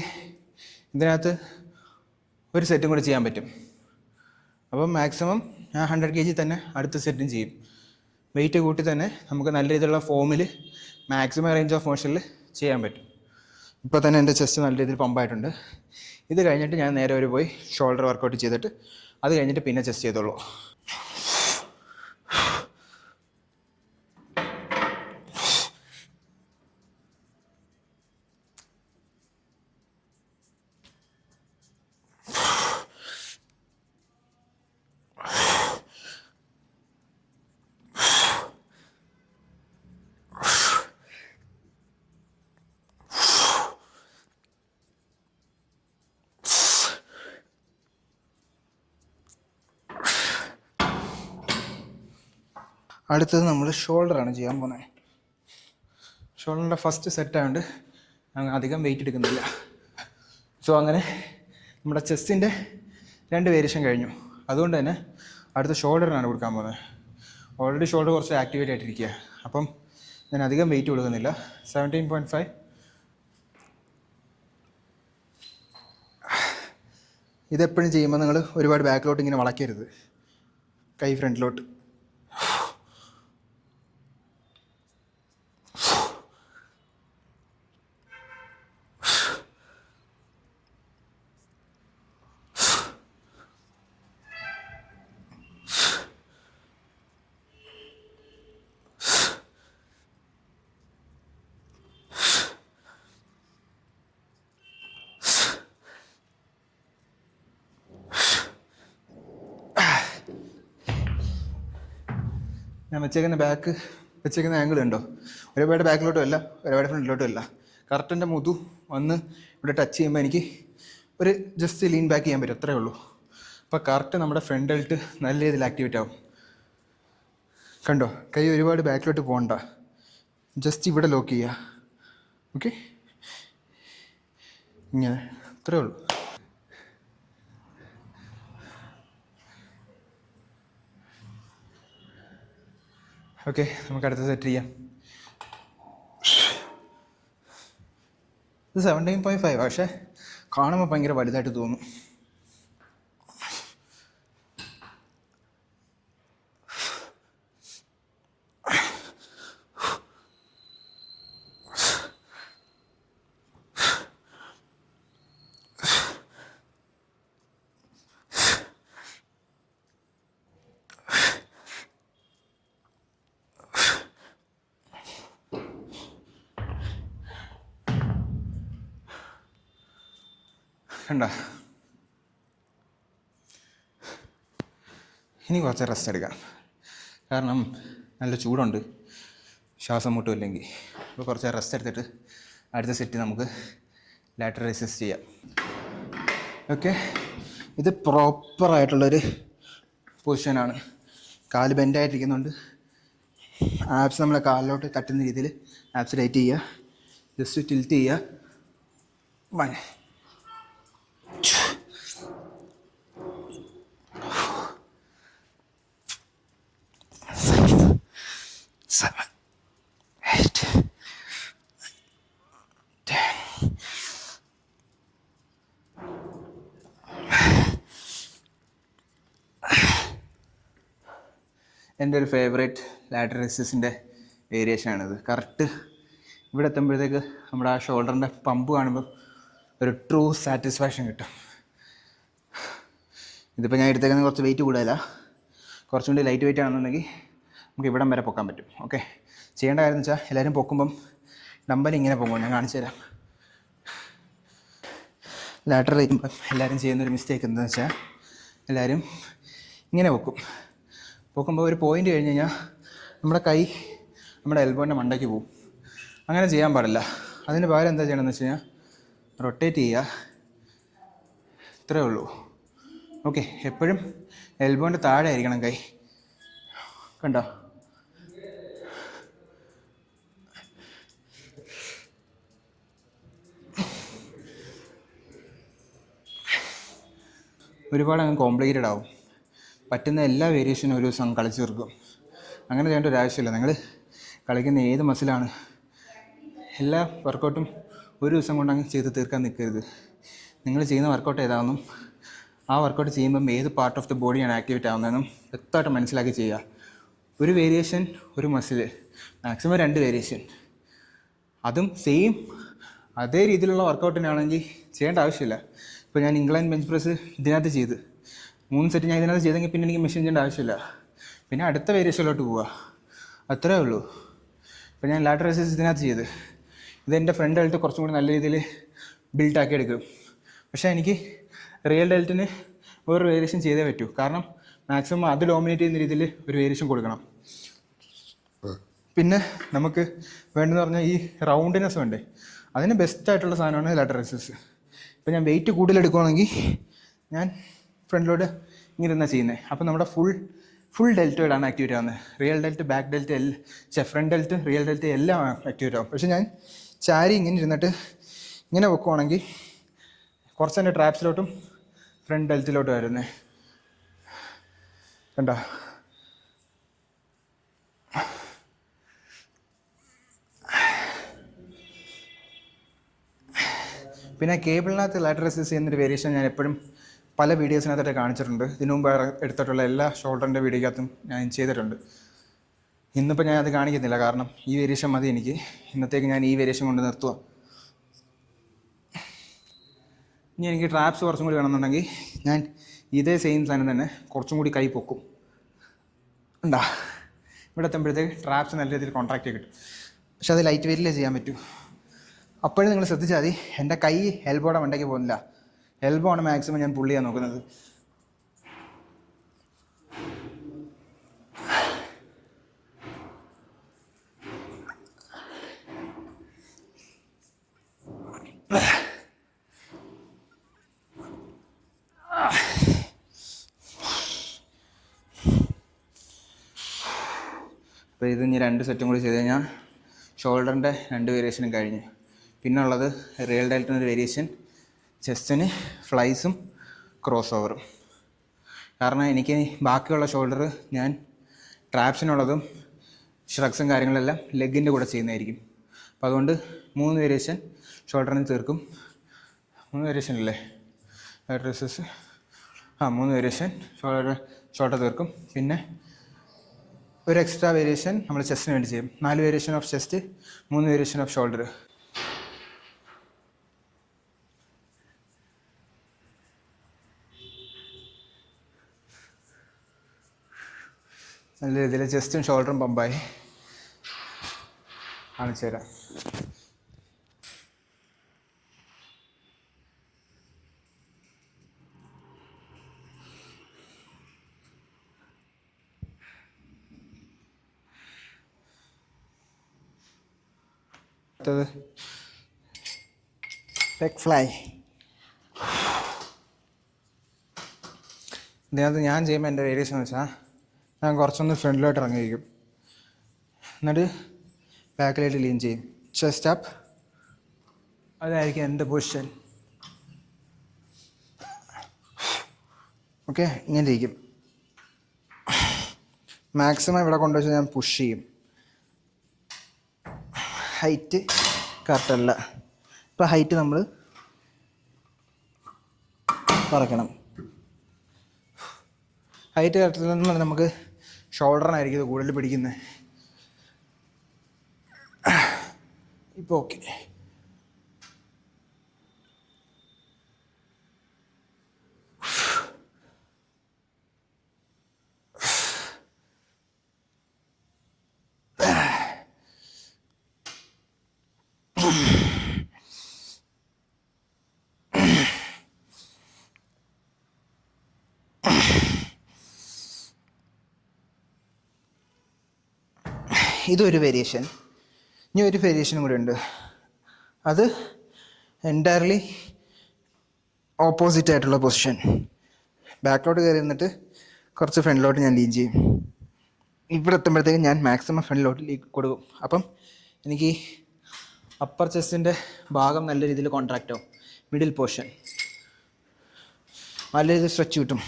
Speaker 1: ഇതിനകത്ത് ഒരു സെറ്റും കൂടി ചെയ്യാൻ പറ്റും. അപ്പം മാക്സിമം ഞാൻ 100 kg തന്നെ അടുത്ത സെറ്റും ചെയ്യും. വെയിറ്റ് കൂട്ടി തന്നെ നമുക്ക് നല്ല രീതിയിലുള്ള ഫോമിൽ മാക്സിമം റേഞ്ച് ഓഫ് മോഷനിൽ ചെയ്യാൻ പറ്റും. ഇപ്പോൾ തന്നെ എൻ്റെ ചെസ്റ്റ് നല്ല രീതിയിൽ പമ്പായിട്ടുണ്ട്. ഇത് കഴിഞ്ഞിട്ട് ഞാൻ നേരെ ഒരു പോയി ഷോൾഡർ വർക്കൗട്ട് ചെയ്തിട്ട് അത് കഴിഞ്ഞിട്ട് പിന്നെ ചെസ്റ്റ് ചെയ്തോളൂ. അടുത്തത് നമ്മൾ ഷോൾഡറാണ് ചെയ്യാൻ പോകുന്നത്. ഷോൾഡറിൻ്റെ ഫസ്റ്റ് സെറ്റായതുകൊണ്ട് ഞങ്ങൾ അധികം വെയിറ്റ് എടുക്കുന്നില്ല. സോ അങ്ങനെ നമ്മുടെ ചെസ്റ്റിൻ്റെ 2 വേരിയേഷൻ കഴിഞ്ഞു. അതുകൊണ്ട് തന്നെ അടുത്ത ഷോൾഡറിനാണ് കൊടുക്കാൻ പോകുന്നത്. ഓൾറെഡി ഷോൾഡർ കുറച്ച് ആക്ടിവേറ്റ് ആയിട്ടിരിക്കുക, അപ്പം ഞാൻ അധികം വെയിറ്റ് കൊടുക്കുന്നില്ല. 17.5. ഇതെപ്പോഴും ചെയ്യുമ്പോൾ നിങ്ങൾ ഒരുപാട് ബാക്കിലോട്ട് ഇങ്ങനെ വളയ്ക്കരുത്, കൈ ഫ്രണ്ടിലോട്ട്. ഞാൻ വെച്ചേക്കുന്ന ആംഗിൾ ഉണ്ടോ, ഒരുപാട് ബാക്കിലോട്ടും അല്ല ഒരുപാട് ഫ്രണ്ടിലോട്ടും അല്ല. കറക്റ്റ് എൻ്റെ മുതു വന്ന് ഇവിടെ ടച്ച് ചെയ്യുമ്പോൾ എനിക്ക് ഒരു ജസ്റ്റ് ലീൻ ബാക്ക് ചെയ്യാൻ പറ്റും, അത്രേ ഉള്ളൂ. അപ്പോൾ കറക്റ്റ് നമ്മുടെ ഫ്രണ്ട് ബെൽറ്റ് നല്ല രീതിയിൽ ആക്ടിവേറ്റ് ആവും. കണ്ടോ, കൈ ഒരുപാട് ബാക്കിലോട്ട് പോകണ്ട, ജസ്റ്റ് ഇവിടെ ലോക്ക് ചെയ്യുക. ഓക്കെ, ഇങ്ങനെ അത്രേ ഉള്ളൂ. ഓക്കെ, നമുക്ക് അടുത്ത സെറ്റ് ചെയ്യാം. ഇത് 17.5, പക്ഷേ കാണുമ്പോൾ ഭയങ്കര വലുതായിട്ട് തോന്നും. കണ്ട, ഇനി കുറച്ച് റെസ്റ്റ് എടുക്കാം, കാരണം നല്ല ചൂടുണ്ട്, ശ്വാസം മുട്ടുമില്ലെങ്കിൽ. അപ്പോൾ കുറച്ച് റെസ്റ്റ് എടുത്തിട്ട് അടുത്ത സെറ്റ് നമുക്ക് ലാറ്ററൽ റൈസസ് ചെയ്യാം. ഓക്കെ, ഇത് പ്രോപ്പറായിട്ടുള്ളൊരു പൊസിഷനാണ്. കാല് ബെൻഡായിട്ടിരിക്കുന്നുണ്ട്, ആപ്സ് നമ്മളെ കാലിലോട്ട് തട്ടുന്ന രീതിയിൽ ആപ്സ് ടൈറ്റ് ചെയ്യുക. ജസ്റ്റ് ടിൽറ്റ് ചെയ്യുക. 1 7 8 10. എൻ്റെ ഒരു ഫേവറേറ്റ് ലാറ്ററൽ എക്സസൈസിൻ്റെ വേരിയേഷനാണിത്. കറക്റ്റ് ഇവിടെ എത്തുമ്പോഴത്തേക്ക് നമ്മുടെ ആ ഷോൾഡറിൻ്റെ പമ്പ് കാണുമ്പോൾ ഒരു ട്രൂ സാറ്റിസ്ഫാക്ഷൻ കിട്ടും. ഇതിപ്പോൾ ഞാൻ എടുത്തേക്കുന്ന കുറച്ച് വെയിറ്റ് കൂടുതല, കുറച്ചും കൂടി ലൈറ്റ് വെയിറ്റ് ആണെന്നുണ്ടെങ്കിൽ നമുക്ക് ഇവിടം വരെ പൊക്കാൻ പറ്റും. ഓക്കെ, ചെയ്യേണ്ട കാര്യം എന്ന് വെച്ചാൽ എല്ലാവരും പൊക്കുമ്പം ഡമ്പൽ ഇങ്ങനെ പോകുമ്പോൾ ഞാൻ കാണിച്ചു തരാം. ലാറ്ററൽ ചെയ്യുമ്പം എല്ലാവരും ചെയ്യുന്നൊരു മിസ്റ്റേക്ക് എന്താണെന്ന് വെച്ചാൽ എല്ലാവരും ഇങ്ങനെ പൊക്കുമ്പോൾ ഒരു പോയിൻ്റ് കഴിഞ്ഞ് കഴിഞ്ഞാൽ നമ്മുടെ കൈ നമ്മുടെ എൽബോൻ്റെ മണ്ടയ്ക്ക് പോകും. അങ്ങനെ ചെയ്യാൻ പാടില്ല. അതിന് പകരം എന്താ ചെയ്യണമെന്ന് വെച്ച് കഴിഞ്ഞാൽ റൊട്ടേറ്റ് ചെയ്യുക, ഇത്രയേ ഉള്ളൂ. ഓക്കെ, എപ്പോഴും എൽബോൻ്റെ താഴെ ആയിരിക്കണം കൈ. കണ്ടോ? ഒരുപാട് അങ്ങ് കോംപ്ലിക്കേറ്റഡ് ആവും. പറ്റുന്ന എല്ലാ വേരിയേഷനും ഒരു ദിവസം കളിച്ച് തീർക്കും. അങ്ങനെ ചെയ്യേണ്ട ഒരു ആവശ്യമില്ല. നിങ്ങൾ കളിക്കുന്ന ഏത് മസിലാണ് എല്ലാ വർക്കൗട്ടും ഒരു ദിവസം കൊണ്ട് അങ്ങ് ചെയ്ത് തീർക്കാൻ നിൽക്കരുത്. നിങ്ങൾ ചെയ്യുന്ന വർക്കൗട്ട് ഏതാണെന്നും ആ വർക്കൗട്ട് ചെയ്യുമ്പം ഏത് പാർട്ട് ഓഫ് ദ ബോഡിയാണ് ആക്ടിവേറ്റ് ആവുന്നതെന്നും വ്യക്തമായിട്ട് മനസ്സിലാക്കി ചെയ്യുക. ഒരു വേരിയേഷൻ, ഒരു മസിൽ, മാക്സിമം 2 വേരിയേഷൻ, അതും സെയിം അതേ രീതിയിലുള്ള വർക്കൗട്ടിനാണെങ്കിൽ ചെയ്യേണ്ട ആവശ്യമില്ല. ഇപ്പോൾ ഞാൻ ഇംഗ്ലൈൻ ബെഞ്ച് പ്രസ് ഇതിനകത്ത് ചെയ്ത് 3 സെറ്റ് ഞാൻ ഇതിനകത്ത് ചെയ്തെങ്കിൽ പിന്നെ എനിക്ക് മെഷീൻ ചെയ്യേണ്ട ആവശ്യമില്ല. പിന്നെ അടുത്ത വേരിയേഷനിലോട്ട് പോവുക, അത്രേ ഉള്ളൂ. ഇപ്പോൾ ഞാൻ ലാറ്ററൽ എക്സസൈസ് ഇതിനകത്ത് ചെയ്ത് ഇതെൻ്റെ ഫ്രണ്ട് ഡെൽറ്റ് കുറച്ചും കൂടി നല്ല രീതിയിൽ ബിൽഡാക്കി എടുക്കും. പക്ഷേ എനിക്ക് റിയൽ ഡെൽറ്റിന് വേറൊരു വേരിയേഷൻ ചെയ്തേ പറ്റൂ. കാരണം മാക്സിമം അത് ഡോമിനേറ്റ് ചെയ്യുന്ന രീതിയിൽ ഒരു വേരിയേഷൻ കൊടുക്കണം. പിന്നെ നമുക്ക് വേണ്ടതെന്ന് പറഞ്ഞാൽ ഈ റൗണ്ടിനെസ് വേണ്ടേ, അതിന് ബെസ്റ്റായിട്ടുള്ള സാധനമാണ് ലാറ്ററൽ എക്സസൈസ്. ഇപ്പോൾ ഞാൻ വെയിറ്റ് കൂടുതലെടുക്കുകയാണെങ്കിൽ ഞാൻ ഫ്രണ്ടിലോട്ട് ഇങ്ങനെ ഇരുന്നാണ് ചെയ്യുന്നത്. അപ്പോൾ നമ്മുടെ ഫുൾ ഡെൽറ്റോയിലാണ് ആക്ടിവേറ്റ് ആവുന്നത്. Rear delt, back delt, front delt, rear delt എല്ലാം ആക്ടിവേറ്റ് ആവും. പക്ഷേ ഞാൻ ചാരി ഇങ്ങനെ ഇരുന്നിട്ട് ഇങ്ങനെ വെക്കുവാണെങ്കിൽ കുറച്ച് എൻ്റെ ട്രാപ്സിലോട്ടും ഫ്രണ്ട് ഡെൽറ്റിലോട്ടും വരുന്നത് കണ്ടോ? പിന്നെ കേബിളിനകത്ത് ലാറ്ററൽ എക്സസൈസ് ചെയ്യുന്നൊരു വേരിയേഷൻ ഞാൻ എപ്പോഴും പല വീഡിയോസിനകത്തൊക്കെ കാണിച്ചിട്ടുണ്ട്. ഇതിനു മുമ്പ് എടുത്തിട്ടുള്ള എല്ലാ ഷോൾഡറിൻ്റെ വീഡിയോക്കകത്തും ഞാൻ ചെയ്തിട്ടുണ്ട്. ഇന്നിപ്പോൾ ഞാൻ അത് കാണിക്കുന്നില്ല, കാരണം ഈ വേരിയേഷൻ മതി എനിക്ക്. ഇന്നത്തേക്ക് ഞാൻ ഈ വേരിയേഷൻ കൊണ്ട് നിർത്തുക. ഇനി എനിക്ക് ട്രാപ്സ് കുറച്ചും കൂടി വേണമെന്നുണ്ടെങ്കിൽ ഞാൻ ഇതേ സെയിം സാധനം തന്നെ കുറച്ചും കൂടി കൈ പൊക്കും. ഉണ്ടാ ഇവിടെ എത്തുമ്പോഴത്തേക്ക് ട്രാപ്സ് നല്ല രീതിയിൽ കോൺട്രാക്റ്റ് കിട്ടും. പക്ഷെ അത് ലൈറ്റ് വെയിറ്റിലേ ചെയ്യാൻ പറ്റൂ. അപ്പോഴും നിങ്ങൾ ശ്രദ്ധിച്ചാൽ മതി, എൻ്റെ കൈ എൽബോയുടെ മണ്ടയ്ക്ക് പോകുന്നില്ല. എൽബോ ആണ് മാക്സിമം ഞാൻ പുള്ള് ചെയ്യാൻ നോക്കുന്നത്. അപ്പോൾ ഇത് ഇനി 2 സെറ്റും കൂടി ചെയ്ത് കഴിഞ്ഞാൽ ഷോൾഡറിൻ്റെ 2 വേരിയേഷനും കഴിഞ്ഞ്. പിന്നെ ഉള്ളത് റിയൽ ഡെൽറ്റിനൊരു വേരിയേഷൻ, ചെസ്റ്റിന് ഫ്ലൈസും ക്രോസ് ഓവറും. കാരണം എനിക്ക് ബാക്കിയുള്ള ഷോൾഡർ ഞാൻ ട്രാപ്സിനുള്ളതും ഷ്രഗ്സും കാര്യങ്ങളെല്ലാം ലെഗിൻ്റെ കൂടെ ചെയ്യുന്നതായിരിക്കും. അപ്പോൾ അതുകൊണ്ട് 3 വേരിയേഷൻ ഷോൾഡറിന് തീർക്കും. 3 വേരിയേഷൻ അല്ലേ ഡ്രസ്സസ്? 3 വേരിയേഷൻ ഷോൾഡർ തീർക്കും. പിന്നെ ഒരു എക്സ്ട്രാ വേരിയേഷൻ നമ്മൾ ചെസ്റ്റിന് വേണ്ടി ചെയ്യും. 4 variation of chest, 3 variation of shoulder. നല്ല രീതിയിൽ ചെസ്റ്റും ഷോൾഡറും പമ്പായി കാണിച്ചു തരാം. അടുത്തത് പെഗ് ഫ്ലൈ. ഇതിനകത്ത് ഞാൻ ചെയ്യുമ്പോൾ എൻ്റെ വേരിയേഷൻ എന്ന് വെച്ചാൽ ഞാൻ കുറച്ചൊന്ന് ഫ്രണ്ടിലോട്ട് ഇറങ്ങിയിരിക്കും. എന്നിട്ട് ബാക്കിലായിട്ട് ലീൻ ചെയ്യും. ചെസ്റ്റ് അപ്പ്, അതായിരിക്കും എൻ്റെ പൊസിഷൻ. ഓക്കെ, ഇങ്ങനെ ഇരിക്കും. മാക്സിമം ഇവിടെ കൊണ്ടുവച്ച് ഞാൻ പുഷ് ചെയ്യും. ഹൈറ്റ് കറക്റ്റല്ല. ഇപ്പോൾ ഹൈറ്റ് നമ്മൾ കുറയ്ക്കണം. ഹൈറ്റ് കറക്റ്റില്ലെന്ന് പറഞ്ഞാൽ നമുക്ക് ഷോൾഡറിനായിരിക്കും ഇത് കൂടുതൽ പിടിക്കുന്നത്. ഇപ്പോൾ ഓക്കെ. ഇതൊരു വേരിയേഷൻ. ഇനി ഒരു വേരിയേഷനും കൂടെ ഉണ്ട്. അത് എൻറ്റയർലി ഓപ്പോസിറ്റ് ആയിട്ടുള്ള പൊസിഷൻ. ബാക്കിലോട്ട് കയറി നിന്നിട്ട് കുറച്ച് ഫ്രണ്ടിലോട്ട് ഞാൻ ലീൻ ചെയ്യും. ഇവിടെ എത്തുമ്പോഴത്തേക്കും ഞാൻ മാക്സിമം ഫ്രണ്ടിലോട്ട് കൊടുക്കും. അപ്പം എനിക്ക് അപ്പർ ചെസ്റ്റിൻ്റെ ഭാഗം നല്ല രീതിയിൽ കോൺട്രാക്റ്റ് ആവും. മിഡിൽ പോർഷൻ നല്ല രീതിയിൽ സ്ട്രെച്ച് കിട്ടും.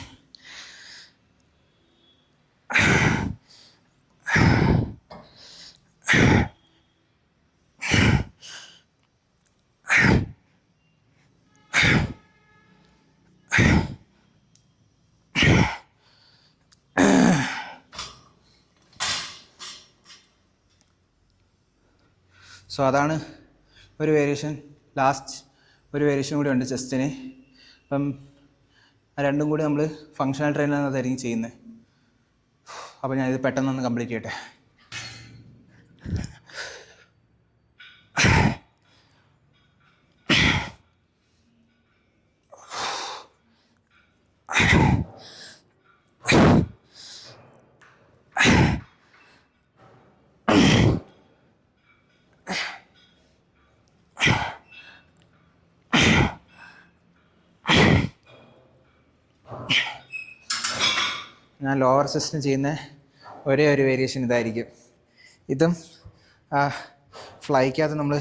Speaker 1: സോ അതാണ് ഒരു വേരിയേഷൻ. ലാസ്റ്റ് ഒരു വേരിയേഷൻ കൂടി ഉണ്ട് ചെസ്റ്റിന്. അപ്പം രണ്ടും കൂടി നമ്മൾ ഫങ്ഷണൽ ട്രെയിനറിനകത്തായിരിക്കും ചെയ്യുന്നത്. അപ്പോൾ ഞാനിത് പെട്ടെന്നൊന്ന് കംപ്ലീറ്റ് ചെയ്യട്ടെ. ഞാൻ ലോവർ ചെസ്റ്റിന് ചെയ്യുന്ന ഒരേ ഒരു വേരിയേഷൻ ഇതായിരിക്കും. ഇതും ഫ്ലൈക്കകത്ത് നമ്മൾ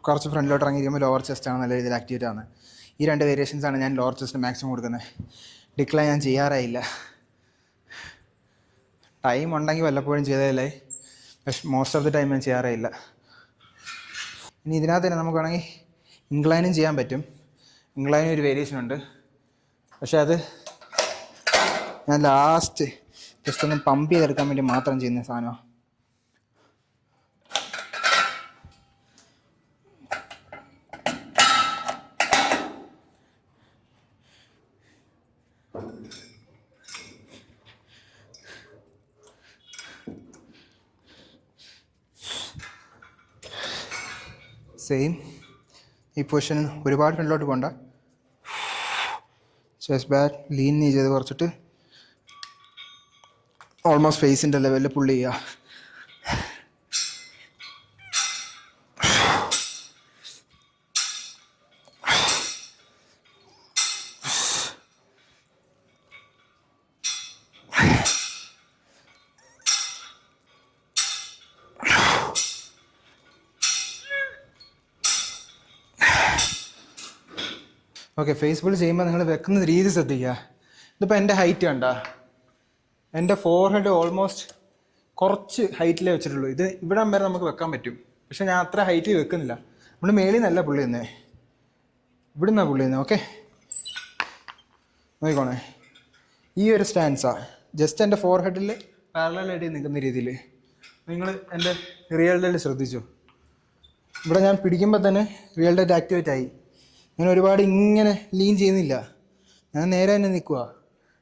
Speaker 1: കുറച്ച് ഫ്രണ്ടിലോട്ട് ഇറങ്ങിയിരിക്കുമ്പോൾ ലോവർ ചെസ്റ്റാണ് നല്ല രീതിയിൽ ആക്ടിവേറ്റ് ആവുന്നത്. ഈ രണ്ട് വേരിയേഷൻസാണ് ഞാൻ ലോവർ ചെസ്റ്റിന് മാക്സിമം കൊടുക്കുന്നത്. ഡിക്ലൈൻ ഞാൻ ചെയ്യാറായില്ല. ടൈം ഉണ്ടെങ്കിൽ വല്ലപ്പോഴും ചെയ്തതല്ലേ, പക്ഷെ മോസ്റ്റ് ഓഫ് ദി ടൈം ഞാൻ ചെയ്യാറായില്ല. ഇനി ഇതിനകത്ത് തന്നെ നമുക്ക് വേണമെങ്കിൽ ഇൻക്ലൈനും ചെയ്യാൻ പറ്റും. ഇൻക്ലൈനും ഒരു വേരിയേഷൻ ഉണ്ട്, പക്ഷെ അത് ഞാൻ ലാസ്റ്റ് ജസ്റ്റ് ഒന്ന് പമ്പ് ചെയ്തെടുക്കാൻ വേണ്ടി മാത്രം ചെയ്യുന്ന സാധനമാണ്. സെയിം ഈ പൊസിഷന് ഒരുപാട് ഫ്രണ്ടിലോട്ട് പോകണ്ട. ചെസ്റ്റ് ബാക്ക് ലീൻ നീ ചെയ്ത് കുറച്ചിട്ട് ഓൾമോസ്റ്റ് ഫേസിൻ്റെ ലെവലിൽ പുള്ളി ചെയ്യുക. ഓക്കെ, ഫേസ് പുൾ ചെയ്യുമ്പോൾ നിങ്ങൾ വെക്കുന്ന രീതി ശ്രദ്ധിക്കുക. ഇതിപ്പോൾ എൻ്റെ ഹൈറ്റ് കണ്ട, എൻ്റെ ഫോർഹെഡ് ഓൾമോസ്റ്റ് കുറച്ച് ഹൈറ്റിലേ വെച്ചിട്ടുള്ളൂ. ഇത് ഇവിടെ വരെ നമുക്ക് വെക്കാൻ പറ്റും, പക്ഷെ ഞാൻ അത്ര ഹൈറ്റിൽ വെക്കുന്നില്ല. നമ്മൾ മേളിൽ നിന്നല്ല പുള്ളി തന്നെ, ഇവിടെ നിന്നാണ് പുള്ളി തന്നെ. ഓക്കെ, നോക്കിക്കോണേ, ഈ ഒരു സ്റ്റാൻസാണ് ജസ്റ്റ് എൻ്റെ ഫോർഹെഡിൽ പാരലലായിട്ട് നിൽക്കുന്ന രീതിയിൽ. നിങ്ങൾ എൻ്റെ റിയൽ ഡേറ്റ് ശ്രദ്ധിച്ചു. ഇവിടെ ഞാൻ പിടിക്കുമ്പോൾ തന്നെ റിയൽ ഡേറ്റ് ആക്ടിവേറ്റ് ആയി. ഞാൻ ഒരുപാട് ഇങ്ങനെ ലീൻ ചെയ്യുന്നില്ല, ഞാൻ നേരെ തന്നെ നിൽക്കുക.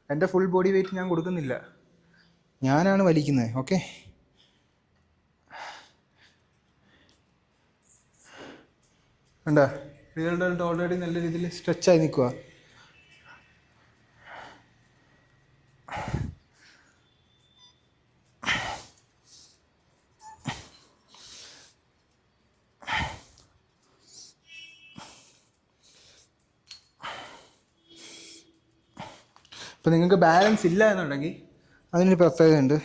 Speaker 1: എൻ്റെ ഫുൾ ബോഡി വെയിറ്റ് ഞാൻ കൊടുക്കുന്നില്ല, ഞാനാണ് വലിക്കുന്നത്. ഓക്കെ, കണ്ടോ റിയൽ ഡേറ്റ് ഓൾറെഡി നല്ല രീതിയിൽ സ്ട്രെച്ചായി നിൽക്കുക. അപ്പോൾ നിങ്ങൾക്ക് ബാലൻസ് ഇല്ല എന്നുണ്ടെങ്കിൽ അതിനൊരു പ്രത്യേകത ഉണ്ട്.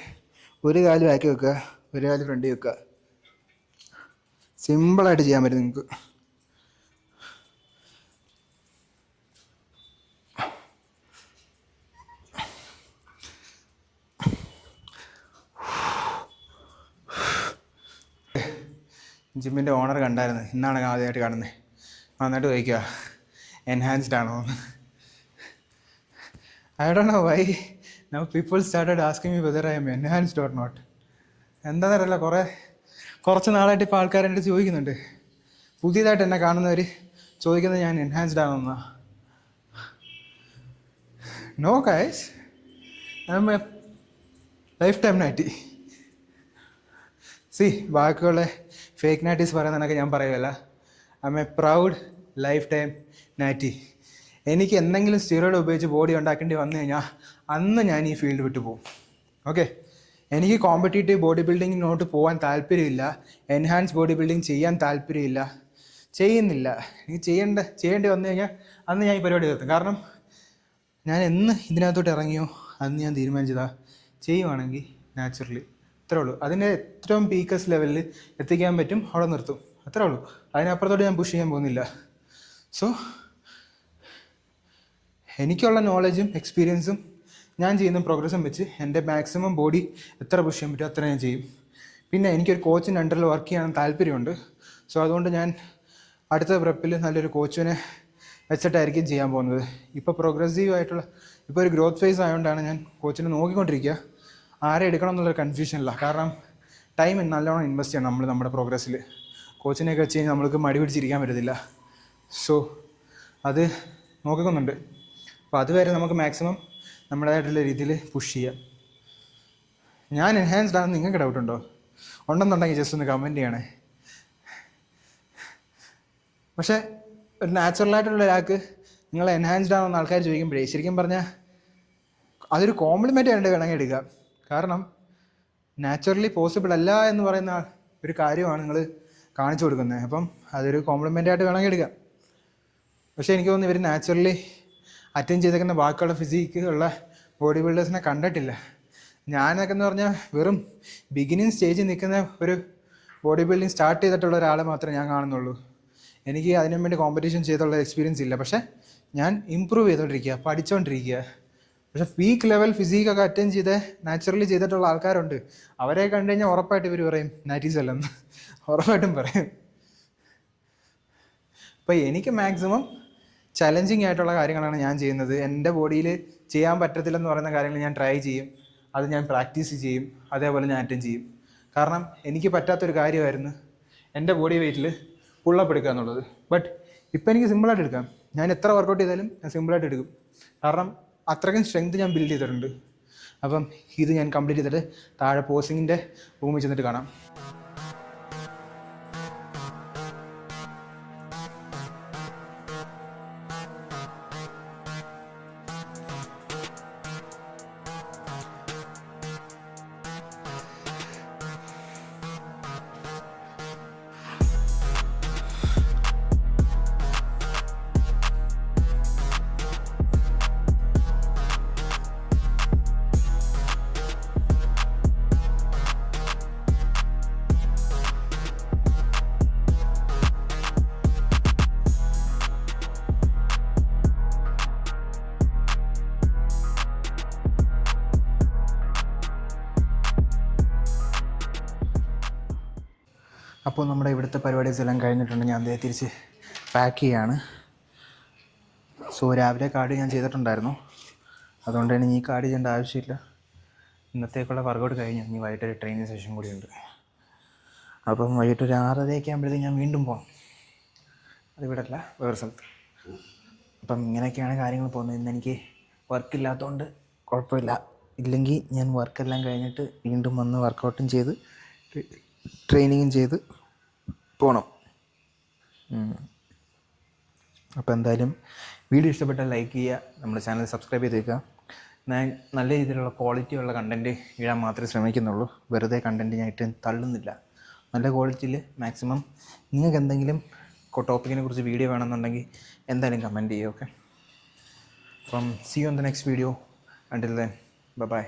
Speaker 1: ഒരു കാല് ബാക്കി വെക്കുക, ഒരു കാല് ഫ്രണ്ടിൽ വെക്കുക. സിമ്പിളായിട്ട് ചെയ്യാൻ പറ്റും നിങ്ങൾക്ക്. ജിമ്മിൻ്റെ ഓണർ കണ്ടായിരുന്നു, ഇന്നാണ് ആദ്യമായിട്ട് കാണുന്നത്. വന്നിട്ട് ചോദിക്കുക എൻഹാൻസ്ഡ് ആണോ. I don't know why now people started asking me whether I'm enhanced or not. എന്താണെന്നറിയില്ല, കുറച്ച് നാളായിട്ട് ഇപ്പോൾ ആൾക്കാർ എൻ്റെ അടുത്ത് ചോദിക്കുന്നുണ്ട്. പുതിയതായിട്ട് എന്നെ കാണുന്നവർ ചോദിക്കുന്നത് ഞാൻ എൻഹാൻസ്ഡ് ആണെന്നാ. No guys, I'm a life time natty. ബാക്കിയുള്ള ഫേക്ക് നാറ്റീസ് പറയുന്നതൊക്കെ ഞാൻ പറയുമല്ല. I'm a proud life time natty. എനിക്ക് എന്തെങ്കിലും സ്റ്റിറോയിഡ് ഉപയോഗിച്ച് ബോഡി ഉണ്ടാക്കേണ്ടി വന്നു കഴിഞ്ഞാൽ അന്ന് ഞാൻ ഈ ഫീൽഡ് വിട്ടു പോകും. ഓക്കെ, എനിക്ക് കോമ്പറ്റീറ്റീവ് ബോഡി ബിൽഡിങ്ങിനോട്ട് പോകാൻ താല്പര്യമില്ല. എൻഹാൻസ് ബോഡി ബിൽഡിങ് ചെയ്യാൻ താല്പര്യമില്ല, ചെയ്യുന്നില്ല. എനിക്ക് ചെയ്യേണ്ടി വന്നു കഴിഞ്ഞാൽ അന്ന് ഞാൻ ഈ പരിപാടി നിർത്തും. കാരണം ഞാൻ എന്ന് ഇതിനകത്തോട്ട് ഇറങ്ങിയോ അന്ന് ഞാൻ തീരുമാനിച്ചതാ, ചെയ്യുവാണെങ്കിൽ നാച്ചുറലി, അത്രേ ഉള്ളൂ. അതിൻ്റെ ഏറ്റവും പീക്കസ് ലെവലിൽ എത്തിക്കാൻ പറ്റും, അവിടെ നിർത്തും, അത്രേ ഉള്ളൂ. അതിനപ്പുറത്തോട്ട് ഞാൻ പുഷ് ചെയ്യാൻ പോകുന്നില്ല. സോ എനിക്കുള്ള നോളജും എക്സ്പീരിയൻസും ഞാൻ ചെയ്യുന്ന പ്രോഗ്രസ്സും വെച്ച് എൻ്റെ മാക്സിമം ബോഡി എത്ര പുഷ് ചെയ്യാൻ പറ്റും അത്ര ഞാൻ ചെയ്യും. പിന്നെ എനിക്കൊരു കോച്ചിൻ്റെ അണ്ടറിൽ വർക്ക് ചെയ്യാൻ താല്പര്യമുണ്ട്. സോ അതുകൊണ്ട് ഞാൻ അടുത്ത പ്രെപ്പിൽ നല്ലൊരു കോച്ചിനെ വെച്ചിട്ടായിരിക്കും ചെയ്യാൻ പോകുന്നത്. ഇപ്പോൾ പ്രോഗ്രസീവ് ആയിട്ടുള്ള ഇപ്പോൾ ഒരു ഗ്രോത്ത് ഫേസ് ആയതുകൊണ്ടാണ് ഞാൻ കോച്ചിനെ നോക്കിക്കൊണ്ടിരിക്കുക. ആരെ എടുക്കണം എന്നുള്ളൊരു കൺഫ്യൂഷനില്ല. കാരണം ടൈം നല്ലോണം ഇൻവെസ്റ്റ് ചെയ്യണം നമ്മൾ നമ്മുടെ പ്രോഗ്രസ്സിൽ. കോച്ചിനെയൊക്കെ വെച്ച് കഴിഞ്ഞാൽ നമ്മൾക്ക് മടി പിടിച്ചിരിക്കാൻ പറ്റത്തില്ല. സോ അത് നോക്കുന്നുണ്ട്. അപ്പോൾ അതുവരെ നമുക്ക് മാക്സിമം നമ്മുടേതായിട്ടുള്ള രീതിയിൽ പുഷ് ചെയ്യാം. ഞാൻ എൻഹാൻസ്ഡ് ആണെന്ന് നിങ്ങൾക്ക് ഡൗട്ട് ഉണ്ടോ? ഉണ്ടെന്നുണ്ടെങ്കിൽ ജസ്റ്റ് ഒന്ന് കമൻറ്റ് ചെയ്യണേ. പക്ഷേ ഒരു നാച്ചുറലായിട്ടുള്ള ഒരാൾക്ക് നിങ്ങൾ എൻഹാൻസ്ഡ് ആണെന്ന് ആൾക്കാർ ചോദിക്കുമ്പോഴേ ശരിക്കും പറഞ്ഞാൽ അതൊരു കോംപ്ലിമെൻ്റ് ആയിട്ട് വേണമെങ്കിൽ എടുക്കാം. കാരണം നാച്ചുറലി പോസിബിൾ അല്ല എന്ന് പറയുന്ന ഒരു കാര്യമാണ് നിങ്ങൾ കാണിച്ചു കൊടുക്കുന്നത്. അപ്പം അതൊരു കോംപ്ലിമെൻ്റ് ആയിട്ട് വേണമെങ്കിൽ എടുക്കാം. പക്ഷേ എനിക്ക് തോന്നുന്നു ഇവർ നാച്ചുറലി അറ്റൻഡ് ചെയ്തേക്കുന്ന ബാക്കിയുള്ള ഫിസിക്ക് ഉള്ള ബോഡി ബിൽഡേഴ്സിനെ കണ്ടിട്ടില്ല. ഞാനൊക്കെ എന്ന് പറഞ്ഞാൽ വെറും ബിഗിനിങ് സ്റ്റേജിൽ നിൽക്കുന്ന ഒരു ബോഡി ബിൽഡിങ് സ്റ്റാർട്ട് ചെയ്തിട്ടുള്ള ഒരാളെ മാത്രമേ ഞാൻ കാണുന്നുള്ളൂ. എനിക്ക് അതിനു വേണ്ടി കോമ്പറ്റീഷൻ ചെയ്തുള്ള എക്സ്പീരിയൻസ് ഇല്ല. പക്ഷേ ഞാൻ ഇമ്പ്രൂവ് ചെയ്തുകൊണ്ടിരിക്കുക, പഠിച്ചുകൊണ്ടിരിക്കുക. പക്ഷേ പീക്ക് ലെവൽ ഫിസിക്കൊക്കെ അറ്റൻഡ് ചെയ്ത് നാച്ചുറലി ചെയ്തിട്ടുള്ള ആൾക്കാരുണ്ട്. അവരെ കണ്ടു കഴിഞ്ഞാൽ ഉറപ്പായിട്ട് ഇവർ പറയും നാറ്റീസ് അല്ലെന്ന്, ഉറപ്പായിട്ടും പറയും. അപ്പോൾ എനിക്ക് മാക്സിമം ചലഞ്ചിങ് ആയിട്ടുള്ള കാര്യങ്ങളാണ് ഞാൻ ചെയ്യുന്നത്. എൻ്റെ ബോഡിയിൽ ചെയ്യാൻ പറ്റത്തില്ലെന്ന് പറയുന്ന കാര്യങ്ങൾ ഞാൻ ട്രൈ ചെയ്യും, അത് ഞാൻ പ്രാക്ടീസ് ചെയ്യും, അതേപോലെ ഞാൻ അറ്റൻഡ് ചെയ്യും. കാരണം എനിക്ക് പറ്റാത്തൊരു കാര്യമായിരുന്നു എൻ്റെ ബോഡി വെയ്റ്റിൽ പുള്ളപ്പ് എടുക്കുക എന്നുള്ളത്. ബട്ട് ഇപ്പോൾ എനിക്ക് സിമ്പിളായിട്ട് എടുക്കാം. ഞാൻ എത്ര വർക്കൗട്ട് ചെയ്താലും ഞാൻ സിമ്പിളായിട്ട് എടുക്കും. കാരണം അത്രയ്ക്കും സ്ട്രെങ്ത് ഞാൻ ബിൽഡ് ചെയ്തിട്ടുണ്ട്. അപ്പം ഇത് ഞാൻ കംപ്ലീറ്റ് ചെയ്തിട്ട് താഴെ പോസിങ്ങിൻ്റെ റൂമിൽ ചെന്നിട്ട് കാണാം. അപ്പോൾ നമ്മുടെ ഇവിടുത്തെ പരിപാടീസ് എല്ലാം കഴിഞ്ഞിട്ടുണ്ട്. ഞാൻ അതേ തിരിച്ച് പാക്ക് ചെയ്യാണ്. സോ രാവിലെ കാർഡ് ഞാൻ ചെയ്തിട്ടുണ്ടായിരുന്നു, അതുകൊണ്ട് തന്നെ ഈ കാർഡ് ചെയ്യേണ്ട ആവശ്യമില്ല. ഇന്നത്തേക്കുള്ള വർക്കൗട്ട് കഴിഞ്ഞു. ഇനി വൈകിട്ടൊരു ട്രെയിനിങ് സെഷൻ കൂടിയുണ്ട്. അപ്പം വൈകിട്ടൊരു 6:30 ആകുമ്പോഴത്തേക്ക് ഞാൻ വീണ്ടും പോകണം. അതിവിടെ അല്ല, വേറെ സ്ഥലത്ത്. അപ്പം ഇങ്ങനെയൊക്കെയാണ് കാര്യങ്ങൾ പോകുന്നത്. ഇന്ന് എനിക്ക് വർക്കില്ലാത്തതുകൊണ്ട് കുഴപ്പമില്ല. ഇല്ലെങ്കിൽ ഞാൻ വർക്കെല്ലാം കഴിഞ്ഞിട്ട് വീണ്ടും വന്ന് വർക്കൗട്ടും ചെയ്ത് ട്രെയിനിങ്ങും ചെയ്ത് പോകണം. അപ്പോൾ എന്തായാലും വീഡിയോ ഇഷ്ടപ്പെട്ടാൽ ലൈക്ക് ചെയ്യുക, നമ്മുടെ ചാനൽ സബ്സ്ക്രൈബ് ചെയ്തേക്കുക. ഞാൻ നല്ല രീതിയിലുള്ള ക്വാളിറ്റിയുള്ള കണ്ടൻറ്റ് ഇടാൻ മാത്രമേ ശ്രമിക്കുന്നുള്ളൂ. വെറുതെ കണ്ടൻറ്റ് ഞാൻ ഇട്ട് തള്ളുന്നില്ല. നല്ല ക്വാളിറ്റിയിൽ മാക്സിമം നിങ്ങൾക്ക് എന്തെങ്കിലും ടോപ്പിക്കിനെ കുറിച്ച് വീഡിയോ വേണമെന്നുണ്ടെങ്കിൽ എന്തായാലും കമൻറ്റ് ചെയ്യുക. ഓക്കെ, അപ്പം see you on the next video. Until then by.